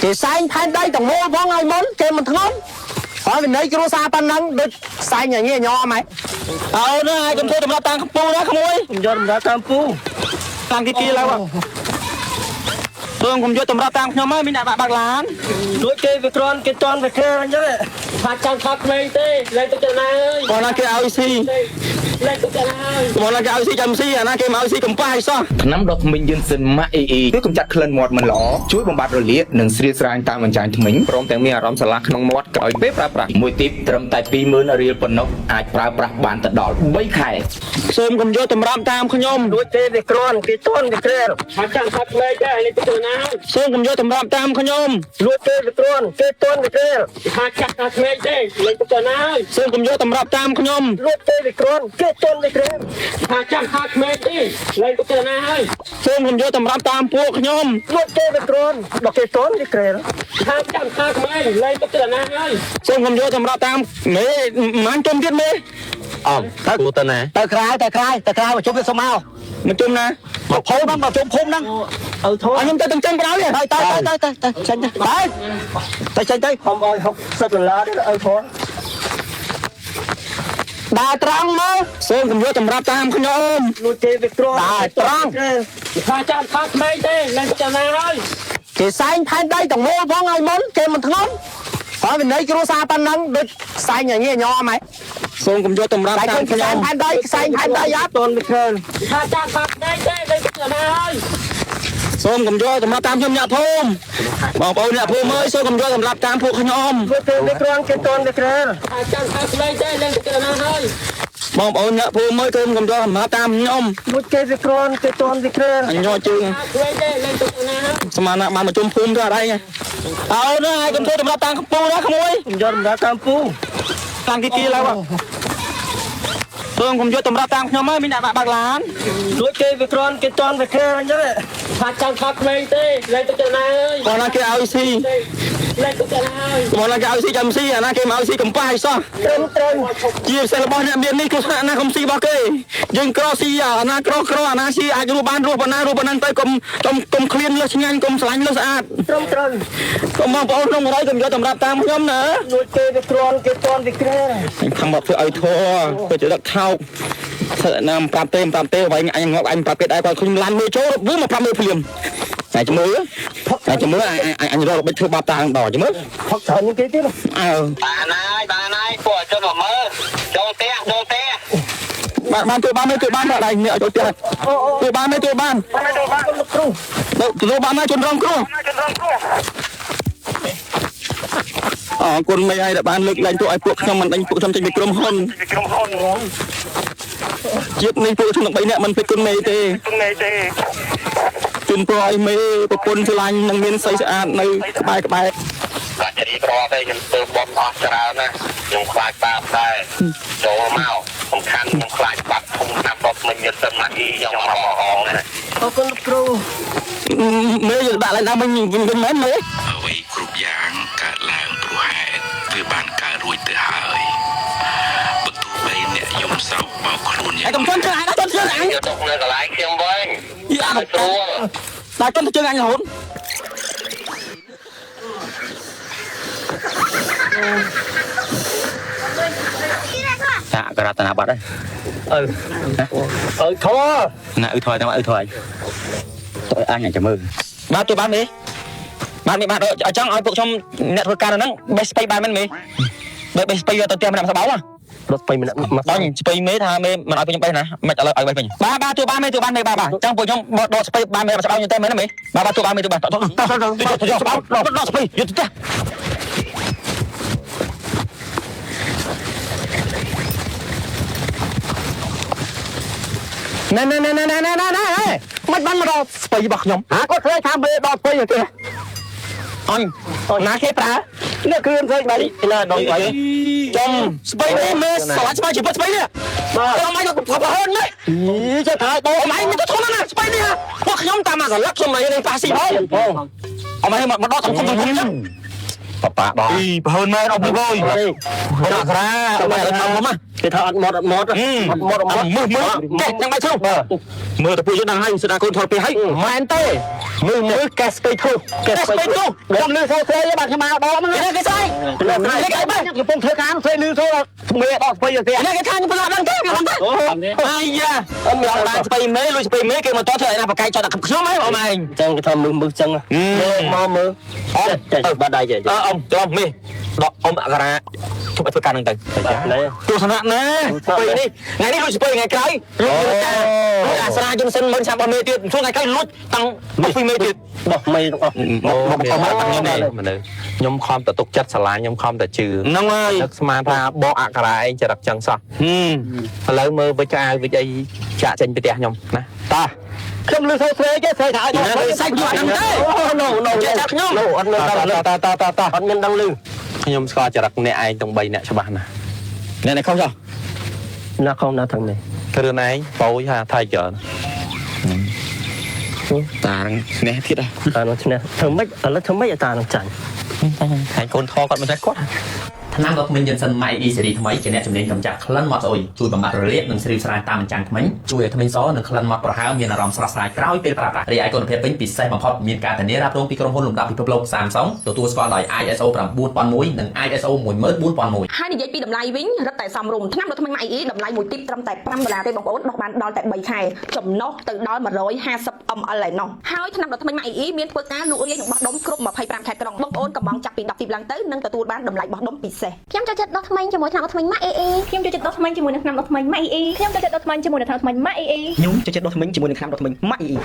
គេសែងផែនដីទាំងមូលផងឲ្យមុនគេមិនធ្ងន់ហើយវិន័យគ្រួសារប៉ុណ្ណឹងដូចសែងញ៉ាំម៉េចអើណាហើយកុំធ្វើតម្រាប់តាមកម្ពុជាណាក្មួយខ្ញុំយកតម្រាប់តាមពូតាមគេទីឡើយព្រមខ្ញុំយកតម្រាប់តាមខ្ញុំហើយមានអ្នកបើកឡានដូចគេវាគ្រាន់គេតន់វាគេអញ្ចឹងថាចង់ថតក្មេងទេលេងទៅចណាហើយបងណាគេឲ្យស៊ីលេងទៅចណាហើយបងណាគេឲ្យស៊ីចាំស៊ីអាណាគេមកឲ្យស៊ីកំប៉ាឲ្យសោះថ្នាំដុសធ្មេញយឺនសិនម៉ាក់អ៊ីជួយកម្ចាត់ក្លិនមាត់មិនល្អជួយបំបត្តិរលាកនិងស្រាលស្រាញតាមអញ្ចាញធ្មេញព្រមទាំងមានអារម្មណ៍ស្រឡះក្នុងមាត់ក្រោយពេលប្រើប្រាស់មួយទីបត្រឹមតែ 20000 រៀលប៉ុណ្ណោះអាចប្រើប្រាស់បានទៅដល់3ខែសូមកុំយកតម្រាប់តាមខ្ញុំដូចទេវាគ្រាន់គេតន់វាក្រែថាចង់ថតក្មេងទេលេងទៅចណាហើយសូមកុំយកតម្រាប់តាមខ្ញុំលួចទេវាគ្រាន់គេតន់វាក្រែថាចាក់ថាក្មេងទេលេងទៅចណាហើយសូមកុំយកតម្រាប់តាមខ្ញុំលួចទេវាគ្រាន់គេតន់វាក្រែថាចាក់ថាក្មេងទេលេងទៅចណាហើយសូមកុំយកតម្រាប់តាមពួកខ្ញុំលួចទេវាគ្រាន់ដល់គេតន់វាក្រែថាចាក់ថាក្មេងលេងទៅចណាហើយសូមកុំយកតម្រាប់តាមមេមិនជុំទៀតមេអើទៅគូទៅណាទៅក្រៅមកជុំវាសុំមកជុំណាមកភូមិហ្នឹងមកជុំភូមិហ្នឹងអើធំខ្ញុំទៅទាំងចឹងក្រៅទៅចេញទៅចេញទៅខ្ញុំឲ្យ$60ទេអើធំដើរត្រង់មកសូមកុំយកតម្រាប់តាមខ្ញុំលួចទេវាគ្រាន់ដើរត្រង់ថាចាំថតក្មេងទេលេងចណាហើយគេសែងផែនដីទាំងមូលផងឲ្យមុនគេមិនធ្ងន់ហើយវិន័យគ្រួសារប៉ុណ្ណឹងដូចសែងញ៉ាំម៉េចសូមកុំយកតម្រាប់តាមខ្ញុំផែនដីផ្សេងផែនដីអត់តន់វាឃើញថាចាក់ផាត់ដីទេលេងចណាហើយសូមកុំយកតម្រាប់តាមខ្ញុំអ្នកភូមិបងប្អូនអ្នកភូមិអើយសូមកុំយកតម្រាប់តាមពួកខ្ញុំវាគ្រាន់គេតន់វាក្រែថាចាក់ផាត់ដីទេលេងចណាហើយបងប្អូនអ្នកភូមិអើយសូមកុំយកតម្រាប់តាមខ្ញុំលួចគេវាគ្រាន់គេតន់វាក្រែអញញ័រជើងស្មានណាបានមកជុំភូមិទៅអត់អីអើណាហើយកុំធ្វើតម្រាប់តាមកម្ពុជាណាក្មួយខ្ញុំយកតម្រាប់តាមពូតាមគេទីឡើយព្រមខ្ញុំយកតម្រាប់តាមខ្ញុំហើយមានអ្នកបើកឡានដូចគេវាគ្រាន់គេតន់វាគេអញ្ចឹងថាចង់ថតក្មេងទេលេងទៅចណាហើយបងណាគេឲ្យស៊ីលេងទៅចណាហើយបងណាគេឲ្យស៊ីចាំស៊ីអាណាគេមកឲ្យស៊ីកំប៉ាឲ្យសោះត្រឹមជាសិលរបស់អ្នកមាននេះគឺស្នាក់ណាកុំស៊ីរបស់គេយើងក្រស៊ីអាណាក្រអាណាស៊ីអាចរស់បានរស់ប៉ុណ្ណារស់ប៉ុណ្ណឹងទៅកុំឃ្លានលើឆ្ងាញ់កុំស្រឡាញ់លើស្អាតត្រឹមកុំបងប្អូនក្នុងរយកុំយកតម្រាប់តាមខ្ញុំណាដូចគេវាគ្រាន់គេតន់វាក្រែខំមកធ្វើឲ្យធေါ်ទៅដឹកថោកស្អណាមប្រាប់ទេវិញអញងាប់អញប្រាប់គេដែរគាត់ឃើញឡានមើលចូលវាមកប្រាប់មើលភ្លាមតែជំរឿអញរកបិទធ្វើបាបតាដល់ជំរឿផឹកច្រើនគេទៀតអើបានហើយពួកចុះមកមើលចូលផ្ទះបានជួយបានបាក់ដៃនេះឲ្យចូលផ្ទះជួយបានលោកគ្រូទៅបានណាជនរងគ្រោះអរគុណមេឲ្យដែលបានលើកលែងពួកឲ្យពួកខ្ញុំមិនដេញពួកខ្ញុំចេញពីក្រុមហ៊ុនជាតិនេះពួកខ្ញុំ3នាក់មិនពេកគុណមេទេជូនព្រោះឲ្យមេប្រពន្ធឆ្លាញ់នឹងមានស្អីស្អាតនៅក្បែរបាទជ្រីក្រទេខ្ញុំទៅបំអស់ច្រើនណាខ្ញុំខ្លាចបាបដែរចូលមកសំខាន់ខ្ញុំខ្លាចបាត់ធំណាស់ដល់មិនមានសិនណាអ៊ីខ្ញុំមកអងណាអរគុណលោកគ្រូមេយកដាក់ឡើងវិញមែនមេអ្វីគ្រប់យ៉ាងកើតឡើងព្រោះហេតុវាបានកើតរួចទៅហើយបើទោះបីអ្នកយំសោកបោកខ្លួនយ៉ាងកំពុងជើងអញដល់ជើងអញយកទៅនៅកន្លែងខ្ញុំវិញយ៉ាស្រួលដល់ជើងអញរហូតចាករតនាបាត់ហើយធေါ်ណាធေါ်តែធေါ်ទៅអញចាំមើលបាទជួយបានមេបាទអញ្ចឹងឲ្យពួកខ្ញុំអ្នកធ្វើការហ្នឹងបេសស្ពៃបានមែនមេបេសស្ពៃទៅផ្ទះម្នាក់សបោណារត់ស្ពៃម្នាក់មកដល់ស្ពៃមេថាមេមិនឲ្យពួកខ្ញុំបេសណាមិនឥឡូវឲ្យបេសវិញបាទជួយបានមេបាទអញ្ចឹងពួកខ្ញុំដកស្ពៃបានមេសបោខ្ញុំទៅមែនទេមេបាទជួយបានមេទៅបាទដកស្ពៃយកទៅផ្ទះណែមិនបានមកដល់ស្ពៃរបស់ខ្ញុំគាត់ឃើញថាមេដល់ស្ពៃទេអញណាគេប្រើនេះគ្រឿងផ្សេងបែបនេះណាដល់ស្ពៃចំស្ពៃនេះមេស្រឡាញ់ស្ពៃជីវិតស្ពៃនេះបាទអមឯងក៏ប្រហែលនេះចេះថាបងអមឯងមិនទៅធំណាស្ពៃនេះពួកខ្ញុំតាមមកស្លឹកខ្ញុំនេះប៉ាស៊ីផងអមឯងមកដល់ធំចឹងប៉ាបងប្រហែលមែនអស់មួយដាក់ក្រាទៅមក គេថាអត់មកមើលចាំមិនឈប់មើលតែពួកយើងđangឲ្យស្ដារកូនថតពីឲ្យមិនទេមើលកេសស្ពៃធូខ្ញុំលឺសូស្រីបាទខ្ញុំមកដល់ហ្នឹងគេស្អីគេបែរកំពុងធ្វើការស្រីលឺសូមេដល់ស្ពៃទៅនេះគេថាខ្ញុំប្រឡាក់ដឹងទេអាយ៉ាអត់មានបានស្ពៃមេលុយស្ពៃមេគេមកតធ្វើឯណាប្រកែកចោលតែខ្ញុំហ៎បងឯងចឹងគេថាមើលចឹងមកមើលទៅបាត់ដៃចេះអ៊ំចំមេដកអ៊ំអក្សរាជប់ឲ្យធ្វើការនឹងទៅទស្សនៈណាស្ពៃនេះថ្ងៃនេះលុយស្ពៃថ្ងៃក្រោយអាស្រាយុនសិនមិនចាំបោះមេទៀតជួនថ្ងៃក្រោយលុចតាំងពីមេទៀតបោះមេទាំងអស់ខ្ញុំខំតែទុកចិត្តស្រឡាញ់ខ្ញុំខំតែជឿហ្នឹងហើយនឹកស្មានថាបកអក្សរាឯងចរិតចឹងសោះឥឡូវមើលវិច្ឆាវិច្ឆ័យចាក់ចេញពីផ្ទះខ្ញុំណាតាខ្ញុំលឺសូស្រីគេស្រីថាឲ្យសាច់យកហ្នឹងទេអូចេះចាប់ខ្ញុំអត់មានតាអត់មានដឹងលឺខ្ញុំស្គាល់ចរិតអ្នកឯងទាំង3អ្នកច្បាស់ណាស់អ្នកខុសចុះណាខុសណាទាំងនេះគ្រឿងឯងបោយថាថៃច្រើនតានឹងឈ្នះទៀតតានឹងឈ្នះធ្វើម៉េចឥឡូវធ្វើម៉េចឲ្យតានឹងចាញ់ហើយកូនថគាត់មិនចេះគាត់ថ្នាំដុសធ្មេញយិនសិនម៉ៃអ៊ីសេរីថ្មីជាអ្នកជំនាញកម្ចាត់ក្លិនមាត់ស្អុយជួយបំបត្តិរលាកនិងស្រីស្រាយតាមអញ្ចឹងថ្មីជួយឲ្យធ្មេញសនិងក្លិនមាត់ប្រហើមមានអារម្មណ៍ស្រស់ស្រាយក្រោយពេលប្រើប្រាស់រីឯគុណភាពវិញពិសេសបំផុតមានការធានារ៉ាប់រងពីក្រុមហ៊ុនលំដាប់ពិភពលោក Samsung ទទួលស្គាល់ដោយ ISO 9001 និង ISO 14001ហើយនិយាយពីតម្លៃវិញរឹតតែសមរម្យថ្នាំដុសធ្មេញម៉ៃអ៊ីតម្លៃមួយទីបត្រឹមតែ$5ទេបងប្អូនដុសបានដល់តែ3ខែចំណុះទៅដល់150 ml ឯណោះហើយថ្នាំដុសធ្មេញម៉ៃអ៊ីមានធ្វើការលក់រាយនឹងបោះដុំគ្រប់25ខែក្រុងបងប្អូនកំងចាប់ពី10ទីបឡើងទៅនឹងទទួលបានតម្លៃបោះដុំពិសេសខ្ញុំចូលចិត្តដុសធ្មេញជាមួយថ្នាំដុសធ្មេញម៉ាក់អ៊ីខ្ញុំចូលចិត្តដុសធ្មេញជាមួយនឹងថ្នាំដុសធ្មេញម៉ាក់អ៊ីខ្ញុំចូលចិត្តដុសធ្មេញជាមួយនឹងថ្នាំដុសធ្មេញម៉ាក់អ៊ីខ្ញុំចូលចិត្តដុសធ្មេញជាមួយនឹងថ្នាំដុសធ្មេញម៉ាក់អ៊ី